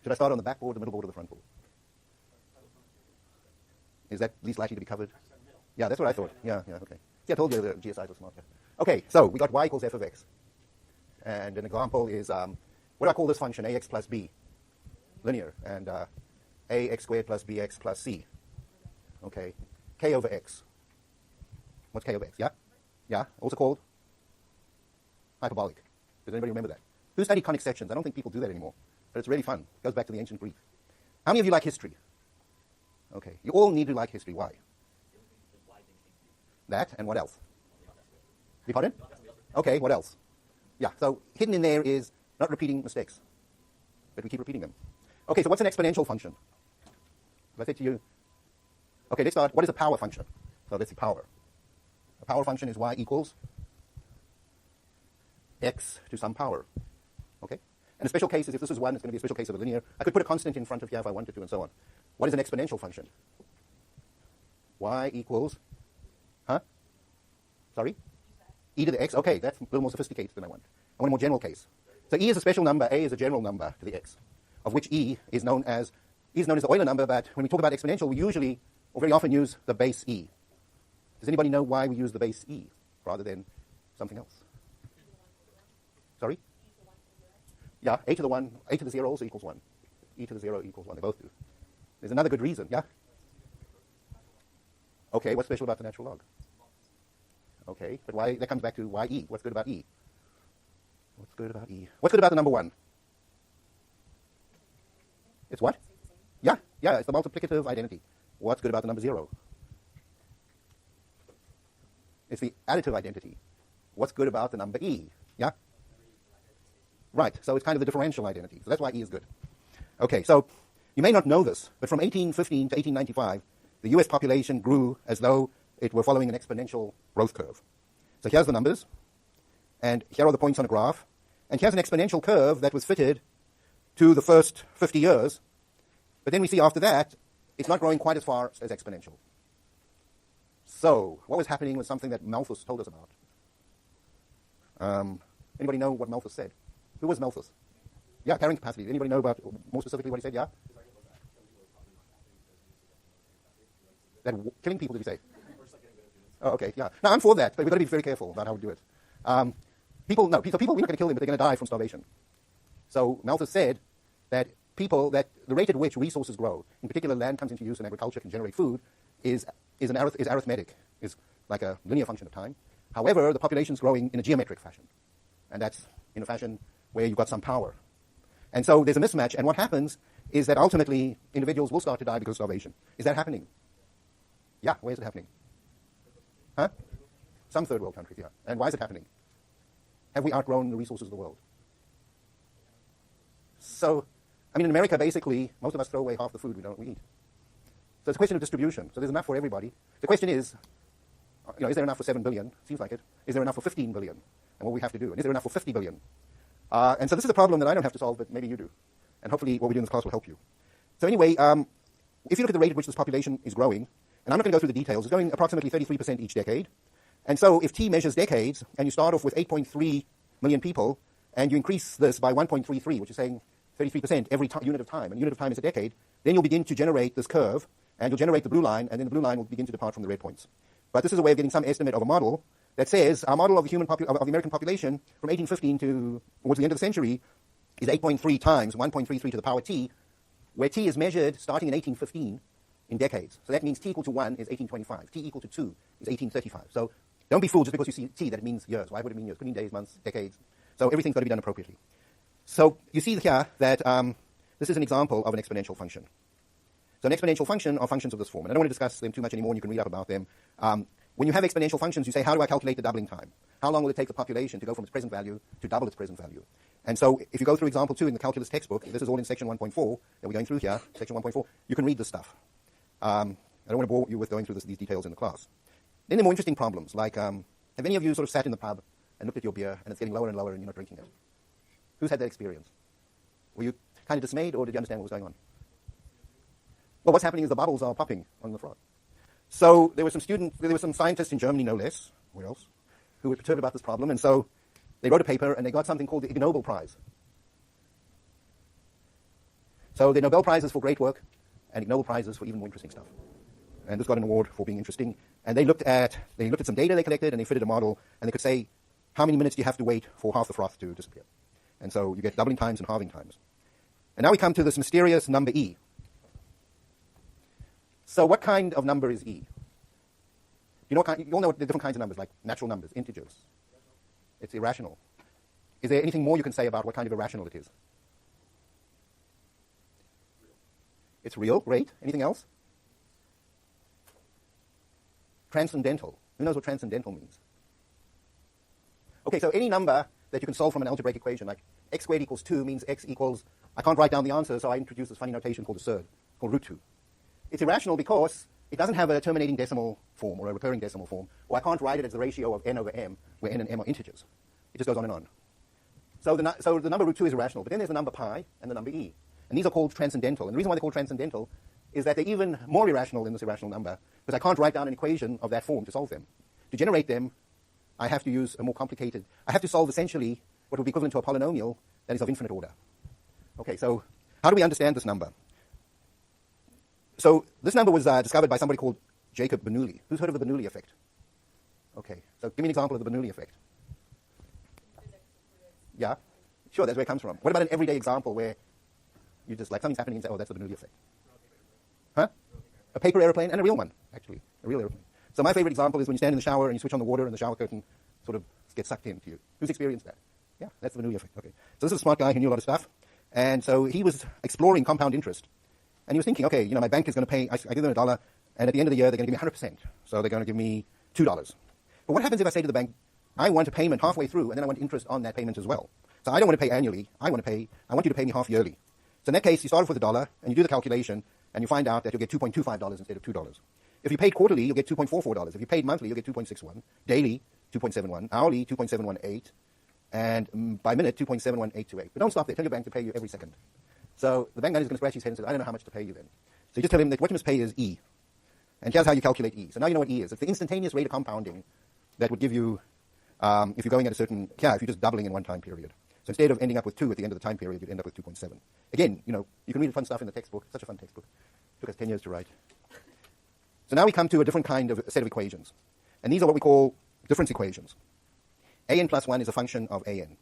Should I start on the back board, the middle board, or the front board? Is that least likely to be covered? Yeah, that's what I thought. Yeah, okay. See, I told you the GSIs are smart. Yeah. Okay, so we got y equals f of x. And an example is, what do I call this function? Ax plus b, linear. And ax squared plus bx plus c. Okay, k over x. What's k over x? Yeah? Yeah, also called hyperbolic. Does anybody remember that? Who studied conic sections? I don't think people do that anymore. But it's really fun. It goes back to the ancient Greek. How many of you like history? Okay, you all need to like history. Why? That, and what else? You pardon? Okay, what else? Yeah, so hidden in there is not repeating mistakes, but we keep repeating them. Okay, so what's an exponential function? If I say to you, okay, let's start, what is a power function? So let's see power. A power function is y equals x to some power. Okay? And a special case is if this is 1, it's going to be a special case of a linear. I could put a constant in front of here if I wanted to, and so on. What is an exponential function? Y equals, sorry? E to the x. Okay, that's a little more sophisticated than I want. I want a more general case. So E is a special number, A is a general number to the x, of which E is known as the Euler number, but when we talk about exponential, we usually, or very often, use the base E. Does anybody know why we use the base E rather than something else? Sorry? Yeah, a to the 0 also equals 1. E to the 0 equals 1. They both do. There's another good reason. Yeah? Okay, what's special about the natural log? Okay, but why? That comes back to why E. What's good about E? What's good about E? What's good about the number 1? It's what? Yeah, it's the multiplicative identity. What's good about the number 0? It's the additive identity. What's good about the number E? Yeah? Right, so it's kind of the differential identity. So that's why E is good. Okay, so you may not know this, but from 1815 to 1895, the US population grew as though it were following an exponential growth curve. So here's the numbers, and here are the points on a graph, and here's an exponential curve that was fitted to the first 50 years, but then we see after that, it's not growing quite as far as exponential. So what was happening was something that Malthus told us about. Anybody know what Malthus said? Who was Malthus? Yeah, carrying capacity. Anybody know about, more specifically, what he said? Yeah? That killing people, did he say? Oh, okay, yeah. No, I'm for that, but we've got to be very careful about how we do it. People, we're not going to kill them, but they're going to die from starvation. So Malthus said that that the rate at which resources grow, in particular land comes into use and agriculture can generate food, is arithmetic, is like a linear function of time. However, the population is growing in a geometric fashion, and that's in a fashion where you've got some power. And so there's a mismatch, and what happens is that ultimately individuals will start to die because of starvation. Is that happening? Yeah, where is it happening? Huh? Some third world countries, yeah. And why is it happening? Have we outgrown the resources of the world? So, I mean, in America, basically, most of us throw away half the food we eat. So it's a question of distribution. So there's enough for everybody. The question is, is there enough for 7 billion? Seems like it. Is there enough for 15 billion? And what we have to do. And is there enough for 50 billion? And so this is a problem that I don't have to solve, but maybe you do. And hopefully what we do in this class will help you. So anyway, if you look at the rate at which this population is growing, and I'm not going to go through the details, it's growing approximately 33% each decade. And so if T measures decades, and you start off with 8.3 million people, and you increase this by 1.33, which is saying 33% every unit of time, and unit of time is a decade, then you'll begin to generate this curve, and you'll generate the blue line, and then the blue line will begin to depart from the red points. But this is a way of getting some estimate of a model that says our model of the of the American population from 1815 to towards the end of the century is 8.3 times 1.33 to the power T, where T is measured starting in 1815 in decades. So that means T equal to 1 is 1825. T equal to 2 is 1835. So don't be fooled just because you see T that it means years. Why would it mean years? It could mean days, months, decades. So everything's got to be done appropriately. So you see here that this is an example of an exponential function. So an exponential function are functions of this form. And I don't want to discuss them too much anymore, and you can read up about them. When you have exponential functions, you say, how do I calculate the doubling time? How long will it take the population to go from its present value to double its present value? And so if you go through example 2 in the calculus textbook, this is all in section 1.4 that we're going through here, section 1.4, you can read this stuff. I don't want to bore you with going through these details in the class. Then there are more interesting problems, like have any of you sort of sat in the pub and looked at your beer and it's getting lower and lower and you're not drinking it? Who's had that experience? Were you kind of dismayed, or did you understand what was going on? Well, what's happening is the bubbles are popping on the front. So there were some scientists in Germany, no less, where else, who were perturbed about this problem, and so they wrote a paper and they got something called the Ig Nobel Prize. So there are Nobel Prizes for great work and Ig Nobel Prizes for even more interesting stuff. And this got an award for being interesting. And they looked at some data they collected, and they fitted a model, and they could say, how many minutes do you have to wait for half the froth to disappear? And so you get doubling times and halving times. And now we come to this mysterious number E. So what kind of number is E? You all know the different kinds of numbers, like natural numbers, integers. It's irrational. Is there anything more you can say about what kind of irrational it is? It's real, great. Anything else? Transcendental. Who knows what transcendental means? Okay, so any number that you can solve from an algebraic equation, like x squared equals 2 means x equals, I can't write down the answer, so I introduce this funny notation called a surd, called root 2. It's irrational because it doesn't have a terminating decimal form or a recurring decimal form, or I can't write it as the ratio of n over m, where n and m are integers. It just goes on and on. So the number root 2 is irrational, but then there's the number pi and the number e. And these are called transcendental. And the reason why they're called transcendental is that they're even more irrational than this irrational number, because I can't write down an equation of that form to solve them. To generate them, I have to use a more complicated, I have to solve essentially what would be equivalent to a polynomial that is of infinite order. Okay, so how do we understand this number? So this number was discovered by somebody called Jacob Bernoulli. Who's heard of the Bernoulli effect? Okay, so give me an example of the Bernoulli effect. Yeah, sure, that's where it comes from. What about an everyday example where you just, like, something's happening and say, oh, that's the Bernoulli effect? Huh? A paper airplane and a real one, actually, a real airplane. So my favorite example is when you stand in the shower and you switch on the water and the shower curtain sort of gets sucked into you. Who's experienced that? Yeah, that's the Bernoulli effect. Okay. So this is a smart guy who knew a lot of stuff. And so he was exploring compound interest. And he was thinking, okay, my bank is going to pay, I give them $1, and at the end of the year, they're going to give me 100%. So they're going to give me $2. But what happens if I say to the bank, I want a payment halfway through, and then I want interest on that payment as well? So I don't want to pay annually. I want you to pay me half yearly. So in that case, you start off with $1, and you do the calculation, and you find out that you'll get $2.25 instead of $2. If you paid quarterly, you'll get $2.44. If you paid monthly, you'll get $2.61. Daily, $2.71. Hourly, $2.718. And by minute, $2.71828. But don't stop there. Tell your bank to pay you every second. So the bank manager is going to scratch his head and say, I don't know how much to pay you then. So you just tell him that what you must pay is E. And here's how you calculate E. So now you know what E is. It's the instantaneous rate of compounding that would give you, if you're going at a certain, if you're just doubling in one time period. So instead of ending up with 2 at the end of the time period, you'd end up with 2.7. Again, you can read fun stuff in the textbook. Such a fun textbook. It took us 10 years to write. So now we come to a different kind of set of equations. And these are what we call difference equations. an plus 1 is a function of an.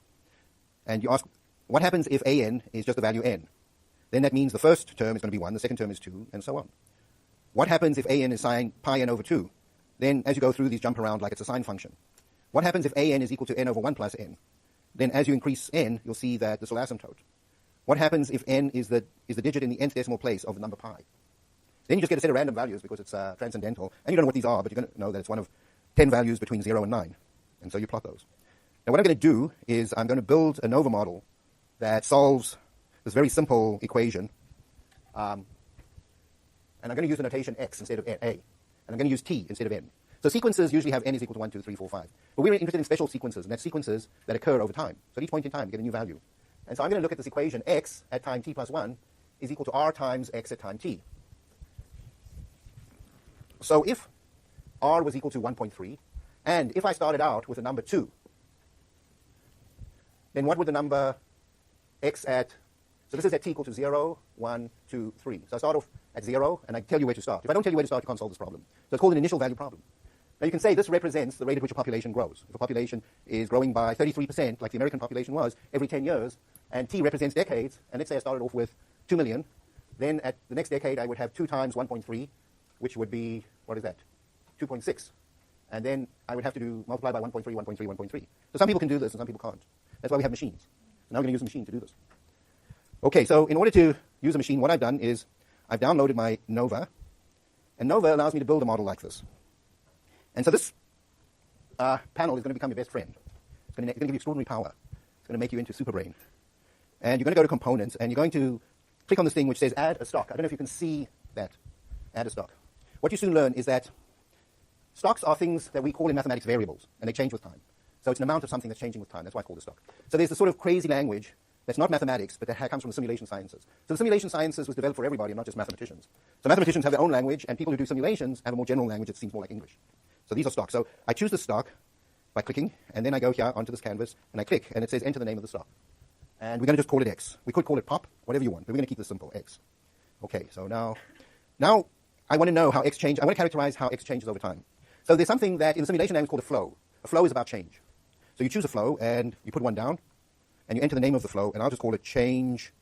And you ask, what happens if an is just the value n? Then that means the first term is going to be 1, the second term is 2, and so on. What happens if an is sine pi n over 2? Then as you go through, these jump around like it's a sine function. What happens if an is equal to n over 1 plus n? Then as you increase n, you'll see that this will asymptote. What happens if n is the digit in the nth decimal place of the number pi? Then you just get a set of random values because it's transcendental. And you don't know what these are, but you're going to know that it's one of 10 values between 0 and 9. And so you plot those. Now what I'm going to do is I'm going to build a ANOVA model that solves this very simple equation. And I'm going to use the notation x instead of a. And I'm going to use t instead of n. So sequences usually have n is equal to 1, 2, 3, 4, 5. But we're interested in special sequences, and that's sequences that occur over time. So at each point in time, you get a new value. And so I'm going to look at this equation, x at time t plus 1 is equal to r times x at time t. So if r was equal to 1.3, and if I started out with a number 2, then what would the number x at, so this is at t equal to 0, 1, 2, 3. So I start off at 0, and I tell you where to start. If I don't tell you where to start, you can't solve this problem. So it's called an initial value problem. Now you can say this represents the rate at which a population grows. If a population is growing by 33%, like the American population was, every 10 years, and t represents decades, and let's say I started off with 2 million, then at the next decade I would have 2 times 1.3, which would be, what is that, 2.6. And then I would have to multiply by 1.3, 1.3, 1.3. So some people can do this and some people can't. That's why we have machines. So now we're going to use a machine to do this. Okay, so in order to use a machine, what I've done is I've downloaded my Nova, and Nova allows me to build a model like this. And so this panel is going to become your best friend. It's going to give you extraordinary power. It's going to make you into superbrain. And you're going to go to components, and you're going to click on this thing which says add a stock. I don't know if you can see that. Add a stock. What you soon learn is that stocks are things that we call in mathematics variables, and they change with time. So it's an amount of something that's changing with time. That's why I call it a stock. So there's this sort of crazy language that's not mathematics, but that comes from the simulation sciences. So the simulation sciences was developed for everybody, and not just mathematicians. So mathematicians have their own language, and people who do simulations have a more general language that seems more like English. So these are stocks. So I choose the stock by clicking, and then I go here onto this canvas, and I click, and it says enter the name of the stock. And we're going to just call it x. We could call it pop, whatever you want, but we're going to keep this simple, x. Okay, so now I want to know how x changes. I want to characterize how x changes over time. So there's something that in the simulation language called a flow. A flow is about change. So you choose a flow, and you put one down, and you enter the name of the flow, and I'll just call it change.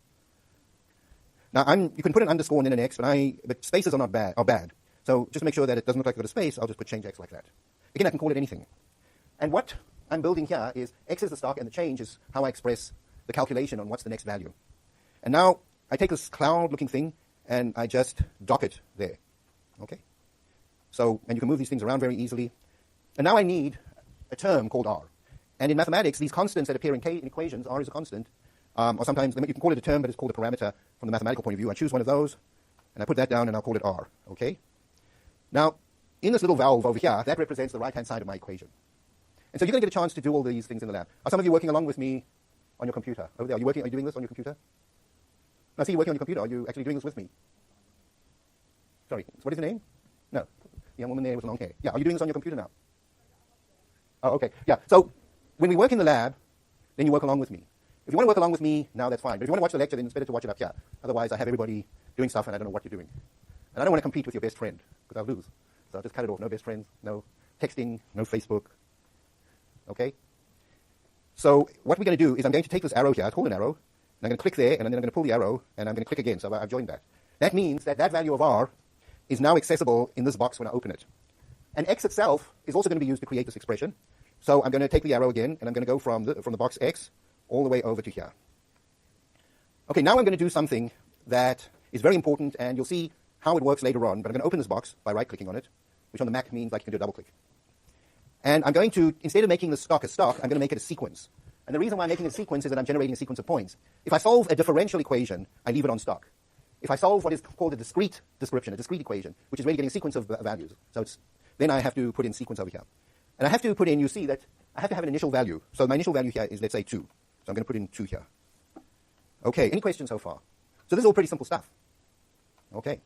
Now, you can put an underscore and then an x, but spaces are bad. So just to make sure that it doesn't look like I've got a space, I'll just put change x like that. Again, I can call it anything. And what I'm building here is x is the stock, and the change is how I express the calculation on what's the next value. And now I take this cloud-looking thing, and I just dock it there. Okay? So, and you can move these things around very easily. And now I need a term called r. And in mathematics, these constants that appear in equations, r is a constant, or sometimes you can call it a term, but it's called a parameter from the mathematical point of view. I choose one of those, and I put that down, and I'll call it r. Okay? Now, in this little valve over here, that represents the right-hand side of my equation. And so you're going to get a chance to do all these things in the lab. Are some of you working along with me on your computer? Over there, are you doing this on your computer? I see you working on your computer. Are you actually doing this with me? Sorry, what is your name? No, the young woman there with long hair. Yeah, are you doing this on your computer now? Oh, okay. Yeah, so when we work in the lab, then you work along with me. If you want to work along with me, now that's fine. But if you want to watch the lecture, then it's better to watch it up here. Otherwise, I have everybody doing stuff, and I don't know what you're doing. And I don't want to compete with your best friend, because I'll lose. So I'll just cut it off. No best friends, no texting, no Facebook. Okay? So what we're going to do is I'm going to take this arrow here. It's called an arrow. And I'm going to click there, and then I'm going to pull the arrow, and I'm going to click again. So I've joined that. That means that that value of r is now accessible in this box when I open it. And x itself is also going to be used to create this expression. So I'm going to take the arrow again, and I'm going to go from the box x all the way over to here. Okay, now I'm going to do something that is very important, and you'll see how it works later on. But I'm going to open this box by right-clicking on it, which on the Mac means like you can do a double-click. And I'm going to, instead of making the stock a stock, I'm going to make it a sequence. And the reason why I'm making a sequence is that I'm generating a sequence of points. If I solve a differential equation, I leave it on stock. If I solve what is called a discrete description, a discrete equation, which is really getting a sequence of values, then I have to put in sequence over here. And I have to put in, you see that I have to have an initial value. So my initial value here is, let's say, 2. So I'm going to put in 2 here. Okay, any questions so far? So this is all pretty simple stuff. Okay.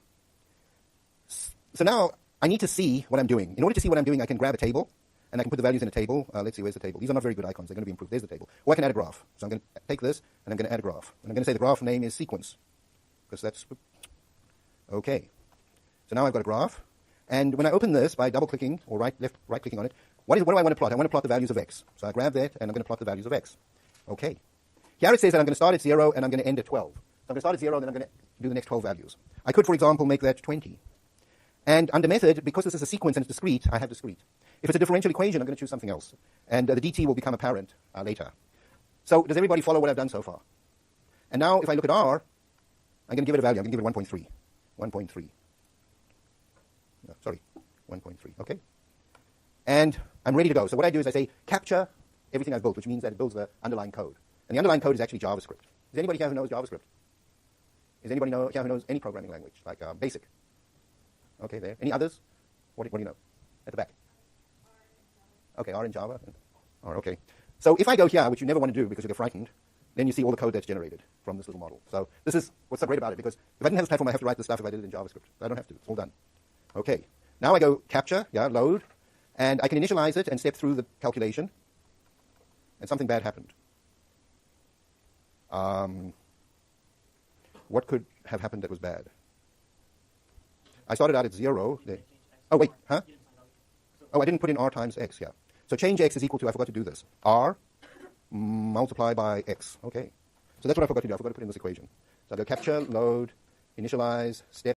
So now I need to see what I'm doing. In order to see what I'm doing, I can grab a table, and I can put the values in a table. Let's see, where's the table? These are not very good icons. They're going to be improved. There's the table. Or I can add a graph. So I'm going to take this, and I'm going to add a graph. And I'm going to say the graph name is sequence, because that's... Okay. So now I've got a graph. And when I open this by double-clicking, or right-clicking on it, what do I want to plot? I want to plot the values of x. So I grab that, and I'm going to plot the values of x. Okay. Here it says that I'm going to start at 0, and I'm going to end at 12. So I'm going to start at 0, and then I'm going to do the next 12 values. I could, for example, make that 20. And under method, because this is a sequence and it's discrete, I have discrete. If it's a differential equation, I'm going to choose something else. And the dt will become apparent later. So does everybody follow what I've done so far? And now if I look at r, I'm going to give it a value. I'm going to give it 1.3. 1.3. No, sorry, 1.3. Okay? And I'm ready to go. So what I do is I say capture everything I've built, which means that it builds the underlying code. And the underlying code is actually JavaScript. Is anybody here who knows JavaScript? Is anybody here who knows any programming language, like BASIC? Okay, there. Any others? What do you know? At the back. Okay, R in Java. R, okay. So if I go here, which you never want to do because you get frightened, then you see all the code that's generated from this little model. So this is what's so great about it, because if I didn't have this platform, I have to write this stuff if I did it in JavaScript. I don't have to. It's all done. Okay. Now I go capture, load, and I can initialize it and step through the calculation, and something bad happened. What could have happened that was bad? I started out at 0. Oh, wait, huh? Oh, I didn't put in r times x, yeah. So change x is equal to, I forgot to do this, r multiplied by x. Okay. So that's what I forgot to do. I forgot to put in this equation. So I go capture, load, initialize, step.